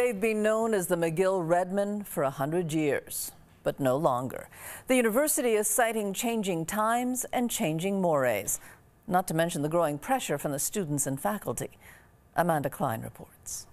They've been known as the McGill Redmen for 100 years, but no longer. The university is citing changing times and changing mores, not to mention the growing pressure from the students and faculty. Amanda KLINE reports.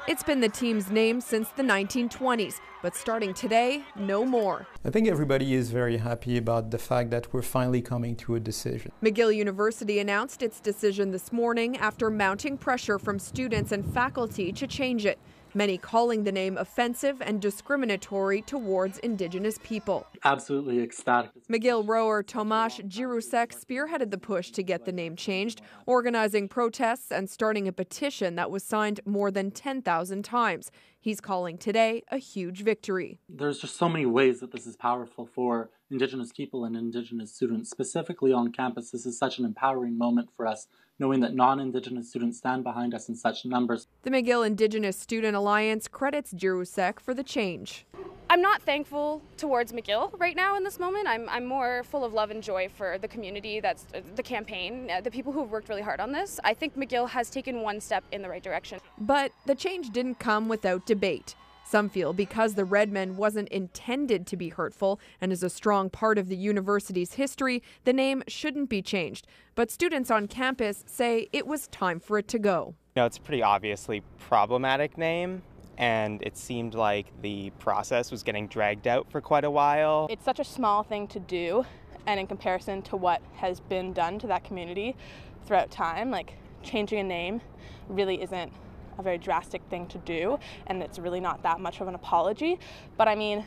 It's been the team's name since the 1920s, but starting today, no more. I think everybody is very happy about the fact that we're finally coming to a decision. McGill University announced its decision this morning after mounting pressure from students and faculty to change it, many calling the name offensive and discriminatory towards Indigenous people. Absolutely ecstatic. McGill rower TOMAS JIROUSEK spearheaded the push to get the name changed, organizing protests and starting a petition that was signed more than 10,000 times. He's calling today a huge victory. There's just so many ways that this is powerful for Indigenous people and Indigenous students. Specifically on campus, this is such an empowering moment for us, knowing that non-Indigenous students stand behind us in such numbers. The McGill Indigenous Student Alliance credits JIROUSEK for the change. I'm not thankful towards McGill right now in this moment. I'm more full of love and joy for the community, that's the campaign, the people who have worked really hard on this. I think McGill has taken one step in the right direction. But the change didn't come without debate. Some feel because the Redmen wasn't intended to be hurtful and is a strong part of the university's history, the name shouldn't be changed. But students on campus say it was time for it to go. You know, it's a pretty obviously problematic name, and it seemed like the process was getting dragged out for quite a while. It's such a small thing to do, and in comparison to what has been done to that community throughout time, like changing a name really isn't a very drastic thing to do, and it's really not that much of an apology. But I mean,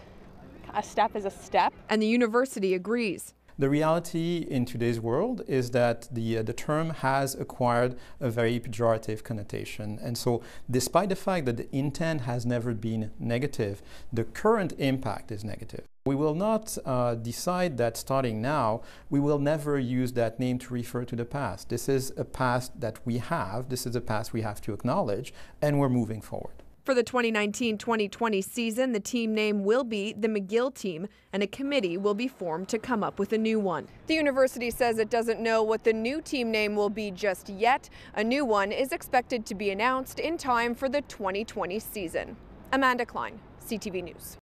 a step is a step. And the university agrees. The reality in today's world is that the term has acquired a very pejorative connotation. And so despite the fact that the intent has never been negative, the current impact is negative. We will not decide that starting now, we will never use that name to refer to the past. This is a past that we have, this is a past we have to acknowledge, and we're moving forward. For the 2019-2020 season, the team name will be the McGill team, and a committee will be formed to come up with a new one. The university says it doesn't know what the new team name will be just yet. A new one is expected to be announced in time for the 2020 season. Amanda KLINE, CTV News.